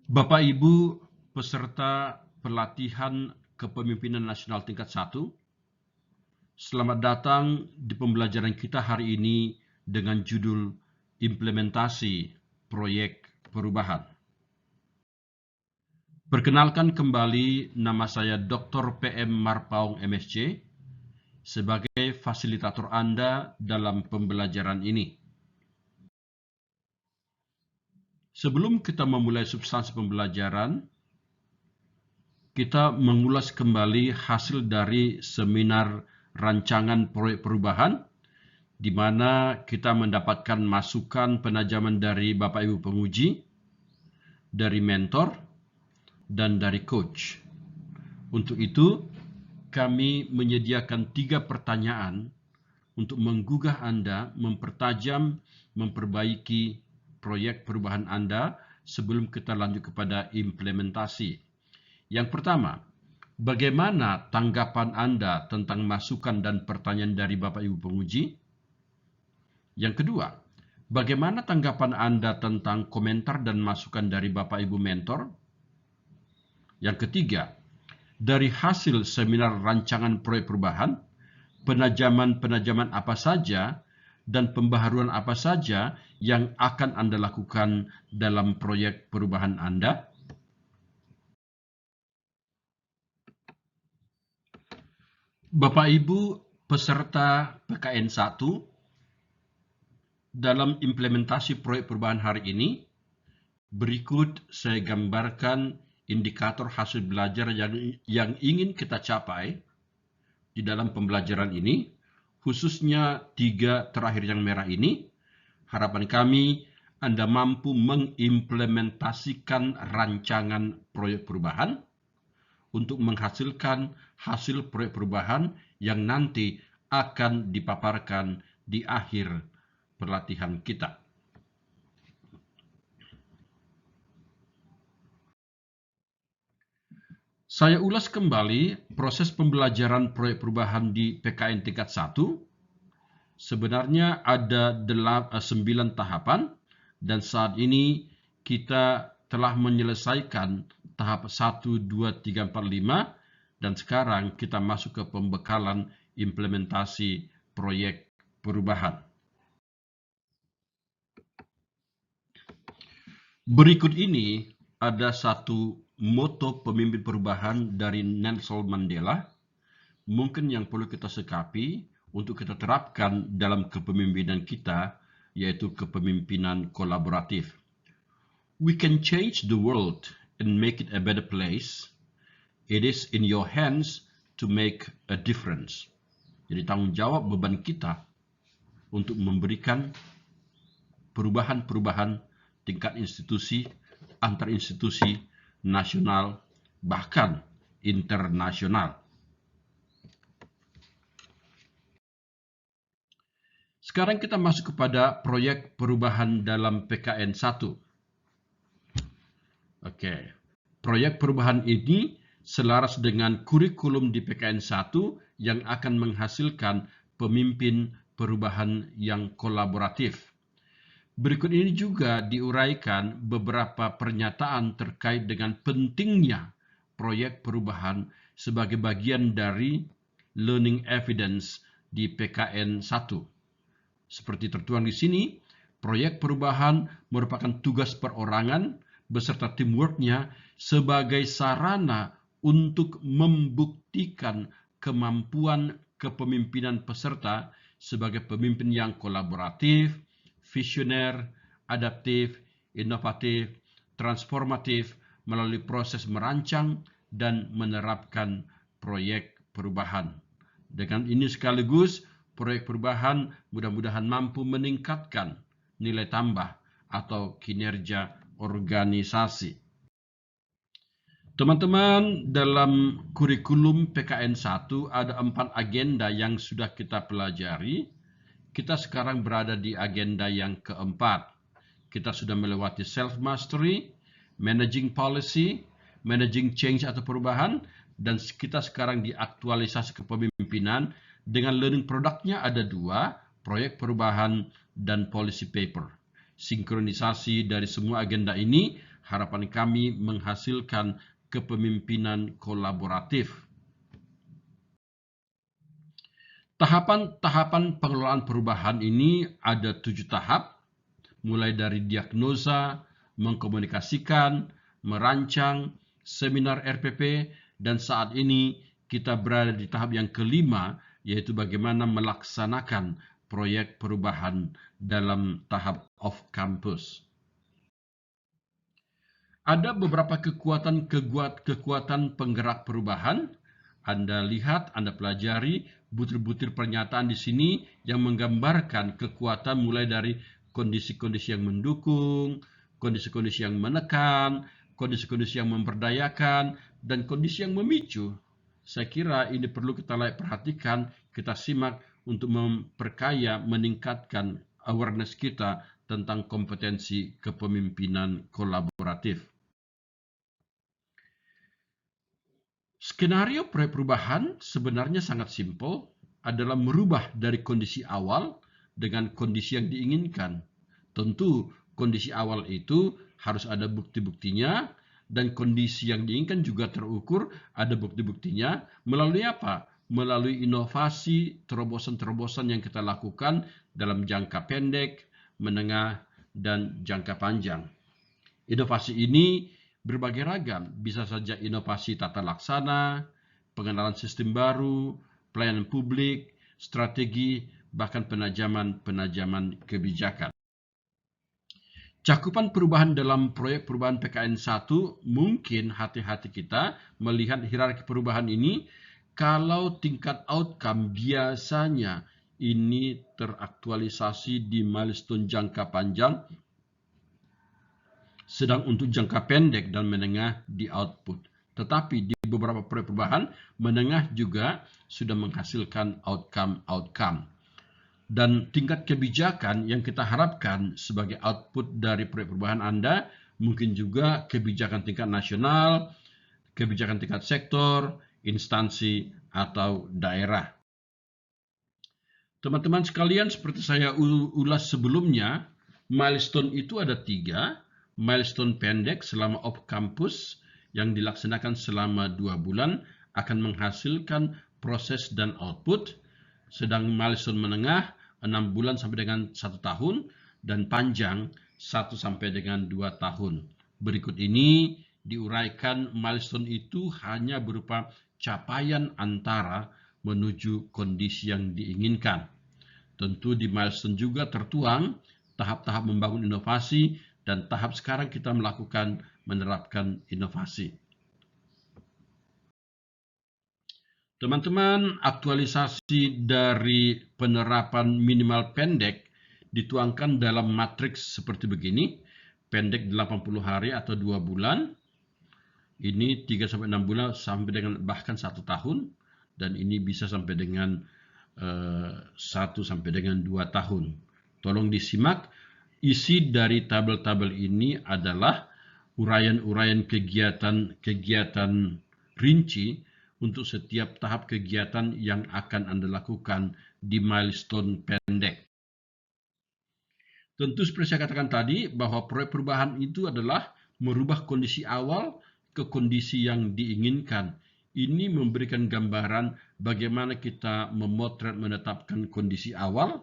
Bapak Ibu peserta pelatihan kepemimpinan nasional tingkat 1, selamat datang di pembelajaran kita hari ini dengan judul Implementasi Proyek Perubahan. Perkenalkan kembali, nama saya Dr. PM Marpaung MSc sebagai fasilitator Anda dalam pembelajaran ini. Sebelum kita memulai substansi pembelajaran, kita mengulas kembali hasil dari seminar rancangan proyek perubahan, di mana kita mendapatkan masukan penajaman dari Bapak Ibu penguji, dari mentor, dan dari coach. Untuk itu, kami menyediakan 3 pertanyaan untuk menggugah Anda mempertajam, memperbaiki proyek perubahan Anda sebelum kita lanjut kepada implementasi. Yang pertama, bagaimana tanggapan Anda tentang masukan dan pertanyaan dari Bapak Ibu penguji? Yang kedua, bagaimana tanggapan Anda tentang komentar dan masukan dari Bapak Ibu mentor? Yang ketiga, dari hasil seminar rancangan proyek perubahan, penajaman-penajaman apa saja dan pembaharuan apa saja yang akan Anda lakukan dalam proyek perubahan Anda? Bapak Ibu peserta PKN 1, dalam implementasi proyek perubahan hari ini, berikut saya gambarkan indikator hasil belajar yang ingin kita capai di dalam pembelajaran ini, khususnya 3 terakhir yang merah ini. Harapan kami Anda mampu mengimplementasikan rancangan proyek perubahan untuk menghasilkan hasil proyek perubahan yang nanti akan dipaparkan di akhir pelatihan kita. Saya ulas kembali proses pembelajaran proyek perubahan di PKN tingkat 1. Sebenarnya ada 9 tahapan dan saat ini kita telah menyelesaikan tahap 1, 2, 3, 4, 5 dan sekarang kita masuk ke pembekalan implementasi proyek perubahan. Berikut ini ada satu moto pemimpin perubahan dari Nelson Mandela, mungkin yang perlu kita sikapi untuk kita terapkan dalam kepemimpinan kita, yaitu kepemimpinan kolaboratif. We can change the world and make it a better place. It is in your hands to make a difference. Jadi tanggung jawab beban kita untuk memberikan perubahan-perubahan tingkat institusi, antar institusi, nasional, bahkan internasional. Sekarang kita masuk kepada proyek perubahan dalam PKN 1. Oke. Proyek perubahan ini selaras dengan kurikulum di PKN 1 yang akan menghasilkan pemimpin perubahan yang kolaboratif. Berikut ini juga diuraikan beberapa pernyataan terkait dengan pentingnya proyek perubahan sebagai bagian dari learning evidence di PKN 1. Seperti tertuang di sini, proyek perubahan merupakan tugas perorangan beserta teamwork-nya sebagai sarana untuk membuktikan kemampuan kepemimpinan peserta sebagai pemimpin yang kolaboratif, visioner, adaptif, inovatif, transformatif melalui proses merancang dan menerapkan proyek perubahan. Dengan ini sekaligus, proyek perubahan mudah-mudahan mampu meningkatkan nilai tambah atau kinerja organisasi. Teman-teman, dalam kurikulum PKN 1 ada 4 agenda yang sudah kita pelajari. Kita sekarang berada di agenda yang keempat. Kita sudah melewati self-mastery, managing policy, managing change atau perubahan, dan kita sekarang di aktualisasi kepemimpinan. Dengan learning produknya ada 2, proyek perubahan dan policy paper. Sinkronisasi dari semua agenda ini harapan kami menghasilkan kepemimpinan kolaboratif. Tahapan-tahapan pengelolaan perubahan ini ada 7 tahap, mulai dari diagnosa, mengkomunikasikan, merancang, seminar RPP, dan saat ini kita berada di tahap yang kelima, yaitu bagaimana melaksanakan proyek perubahan dalam tahap off-campus. Ada beberapa kekuatan penggerak perubahan. Anda lihat, Anda pelajari butir-butir pernyataan di sini yang menggambarkan kekuatan mulai dari kondisi-kondisi yang mendukung, kondisi-kondisi yang menekan, kondisi-kondisi yang memberdayakan, dan kondisi yang memicu. Saya kira ini perlu kita perhatikan, kita simak untuk memperkaya, meningkatkan awareness kita tentang kompetensi kepemimpinan kolaboratif. Skenario proyek perubahan sebenarnya sangat simpel, adalah merubah dari kondisi awal dengan kondisi yang diinginkan. Tentu kondisi awal itu harus ada bukti-buktinya, dan kondisi yang diinginkan juga terukur, ada bukti-buktinya. Melalui apa? Melalui inovasi, terobosan-terobosan yang kita lakukan dalam jangka pendek, menengah, dan jangka panjang. Inovasi ini berbagai ragam, bisa saja inovasi tata laksana, pengenalan sistem baru, pelayanan publik, strategi, bahkan penajaman kebijakan. Cakupan perubahan dalam proyek perubahan PKN 1, mungkin hati-hati kita melihat hierarki perubahan ini, kalau tingkat outcome biasanya ini teraktualisasi di milestone jangka panjang, sedang untuk jangka pendek dan menengah di output. Tetapi di beberapa proyek perubahan, menengah juga sudah menghasilkan outcome. Dan tingkat kebijakan yang kita harapkan sebagai output dari proyek perubahan Anda, mungkin juga kebijakan tingkat nasional, kebijakan tingkat sektor, instansi, atau daerah. Teman-teman sekalian, seperti saya ulas sebelumnya, milestone itu ada 3. Milestone pendek selama off-campus yang dilaksanakan selama 2 bulan akan menghasilkan proses dan output. Sedang milestone menengah 6 bulan sampai dengan 1 tahun dan panjang 1 sampai dengan 2 tahun. Berikut ini diuraikan milestone itu hanya berupa capaian antara menuju kondisi yang diinginkan. Tentu di milestone juga tertuang tahap-tahap membangun inovasi dan tahap sekarang kita menerapkan inovasi. Teman-teman, aktualisasi dari penerapan minimal pendek dituangkan dalam matriks seperti begini. Pendek 80 hari atau 2 bulan. Ini 3-6 bulan sampai dengan bahkan 1 tahun. Dan ini bisa sampai dengan 1 sampai dengan 2 tahun. Tolong disimak. Isi dari tabel-tabel ini adalah uraian-uraian kegiatan rinci untuk setiap tahap kegiatan yang akan Anda lakukan di milestone pendek. Tentu seperti saya katakan tadi, bahwa proyek perubahan itu adalah merubah kondisi awal ke kondisi yang diinginkan. Ini memberikan gambaran bagaimana kita memotret menetapkan kondisi awal.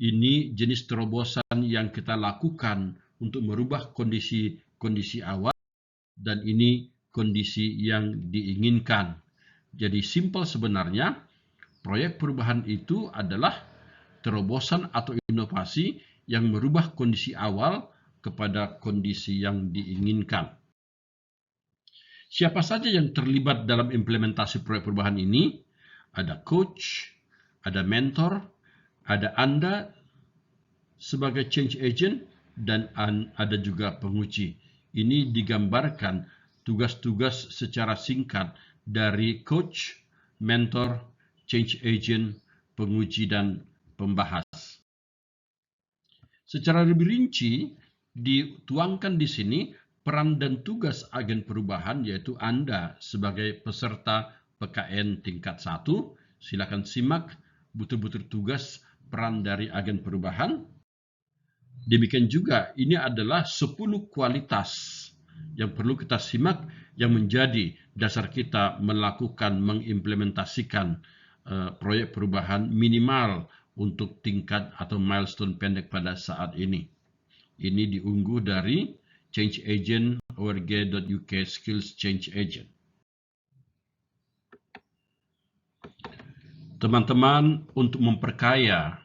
Ini jenis terobosan yang kita lakukan untuk merubah kondisi awal, dan ini kondisi yang diinginkan. Jadi simpel sebenarnya, proyek perubahan itu adalah terobosan atau inovasi yang merubah kondisi awal kepada kondisi yang diinginkan. Siapa saja yang terlibat dalam implementasi proyek perubahan ini? Ada coach, ada mentor, ada Anda sebagai change agent, dan ada juga penguji. Ini digambarkan tugas-tugas secara singkat dari coach, mentor, change agent, penguji, dan pembahas. Secara lebih rinci, dituangkan di sini peran dan tugas agen perubahan, yaitu Anda sebagai peserta PKN tingkat 1. Silakan simak butir-butir tugas peran dari agen perubahan. Demikian juga ini adalah 10 kualitas yang perlu kita simak yang menjadi dasar kita melakukan mengimplementasikan proyek perubahan minimal untuk tingkat atau milestone pendek pada saat ini. Ini diunggah dari changeagent.org.uk skills change agent. Teman-teman, untuk memperkaya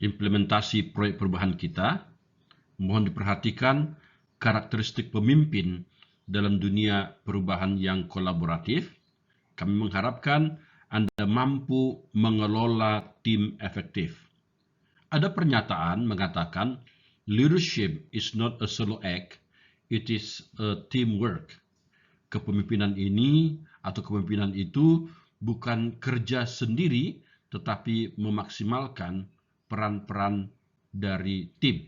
implementasi proyek perubahan kita, mohon diperhatikan karakteristik pemimpin dalam dunia perubahan yang kolaboratif. Kami mengharapkan Anda mampu mengelola tim efektif. Ada pernyataan mengatakan, leadership is not a solo act, it is a teamwork. Kepemimpinan ini atau kepemimpinan itu bukan kerja sendiri, tetapi memaksimalkan peran-peran dari tim.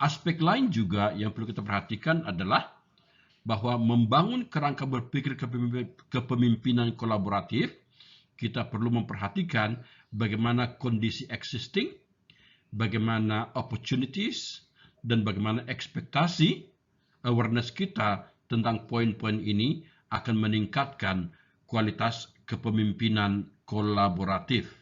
Aspek lain juga yang perlu kita perhatikan adalah bahwa membangun kerangka berpikir kepemimpinan kolaboratif, kita perlu memperhatikan bagaimana kondisi existing, bagaimana opportunities, dan bagaimana ekspektasi, awareness kita tentang poin-poin ini akan meningkatkan kualitas kepemimpinan kolaboratif.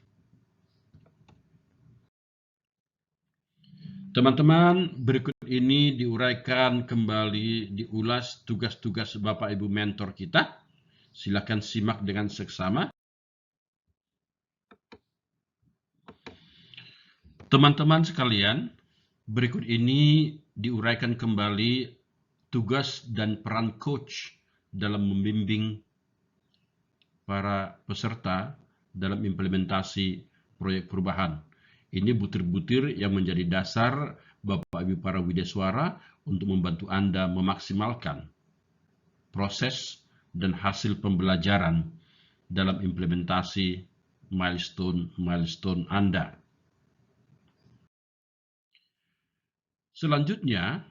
Teman-teman, berikut ini diuraikan kembali, diulas tugas-tugas Bapak Ibu mentor kita. Silakan simak dengan seksama. Teman-teman sekalian, berikut ini diuraikan kembali tugas dan peran coach dalam membimbing para peserta dalam implementasi proyek perubahan. Ini butir-butir yang menjadi dasar Bapak Ibu para wideswara untuk membantu Anda memaksimalkan proses dan hasil pembelajaran dalam implementasi milestone Anda. Selanjutnya,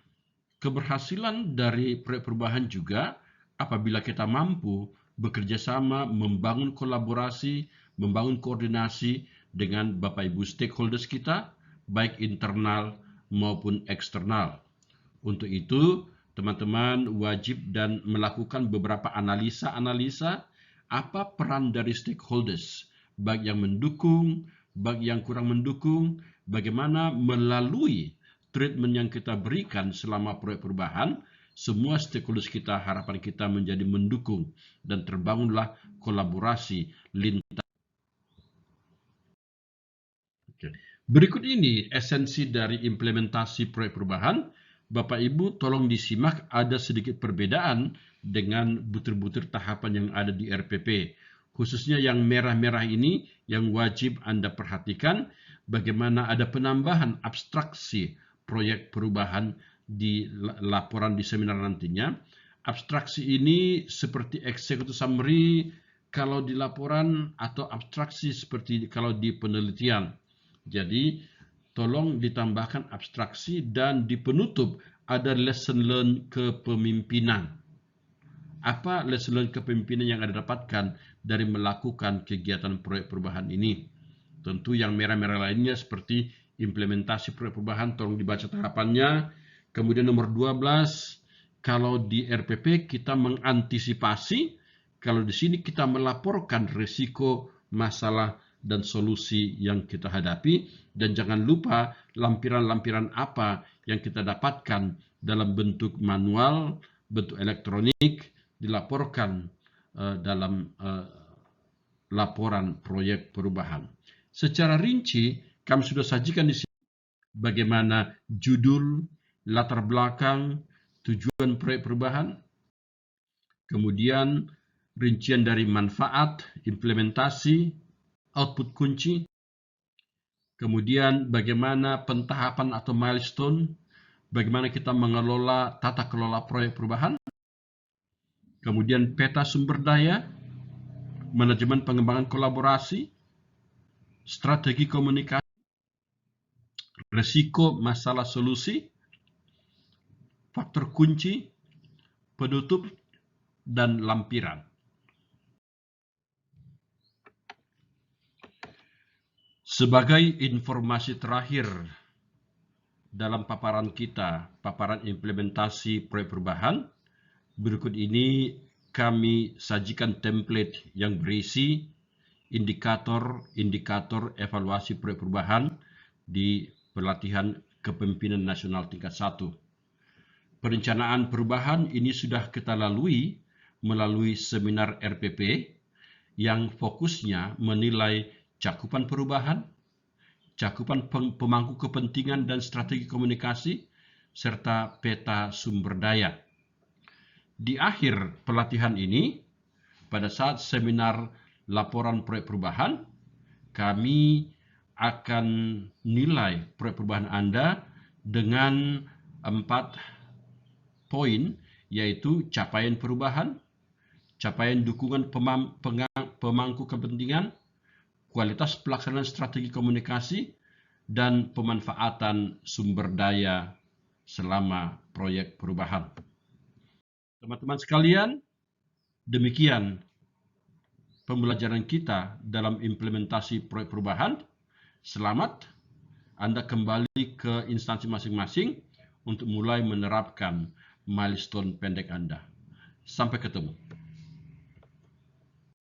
keberhasilan dari proyek perubahan juga apabila kita mampu bekerja sama, membangun kolaborasi, membangun koordinasi dengan Bapak Ibu stakeholders kita, baik internal maupun eksternal. Untuk itu, teman-teman wajib dan melakukan beberapa analisa apa peran dari stakeholders, baik yang mendukung, baik yang kurang mendukung, bagaimana melalui treatment yang kita berikan selama proyek perubahan, semua stakeholders kita, harapan kita menjadi mendukung dan terbangunlah kolaborasi lintas. Berikut ini esensi dari implementasi proyek perubahan. Bapak Ibu tolong disimak, ada sedikit perbedaan dengan butir-butir tahapan yang ada di RPP. Khususnya yang merah-merah ini yang wajib Anda perhatikan, bagaimana ada penambahan abstraksi proyek perubahan di laporan di seminar nantinya. Abstraksi ini seperti executive summary kalau di laporan atau abstraksi seperti kalau di penelitian. Jadi, tolong ditambahkan abstraksi dan di penutup ada lesson learned kepemimpinan. Apa lesson learned kepemimpinan yang Anda dapatkan dari melakukan kegiatan proyek perubahan ini? Tentu yang merah-merah lainnya seperti implementasi proyek perubahan, tolong dibaca tahapannya. Kemudian nomor 12, kalau di RPP kita mengantisipasi, kalau di sini kita melaporkan risiko, masalah, dan solusi yang kita hadapi. Dan jangan lupa lampiran-lampiran apa yang kita dapatkan dalam bentuk manual, bentuk elektronik, dilaporkan dalam laporan proyek perubahan. Secara rinci, kami sudah sajikan di sini bagaimana judul, latar belakang, tujuan proyek perubahan, kemudian rincian dari manfaat, implementasi, output kunci, kemudian bagaimana pentahapan atau milestone, bagaimana kita mengelola tata kelola proyek perubahan, kemudian peta sumber daya, manajemen pengembangan kolaborasi, strategi komunikasi, risiko masalah solusi, faktor kunci, penutup, dan lampiran. Sebagai informasi terakhir dalam paparan kita, paparan implementasi proyek perubahan. Berikut ini kami sajikan template yang berisi indikator evaluasi proyek perubahan di pelatihan kepemimpinan nasional tingkat 1. Perencanaan perubahan ini sudah kita lalui melalui seminar RPP yang fokusnya menilai cakupan perubahan, cakupan pemangku kepentingan dan strategi komunikasi, serta peta sumber daya. Di akhir pelatihan ini, pada saat seminar laporan proyek perubahan, kami akan nilai proyek perubahan Anda dengan 4 poin, yaitu capaian perubahan, capaian dukungan pemangku kepentingan, kualitas pelaksanaan strategi komunikasi, dan pemanfaatan sumber daya selama proyek perubahan. Teman-teman sekalian, demikian pembelajaran kita dalam implementasi proyek perubahan. Selamat, Anda kembali ke instansi masing-masing untuk mulai menerapkan milestone pendek Anda. Sampai ketemu.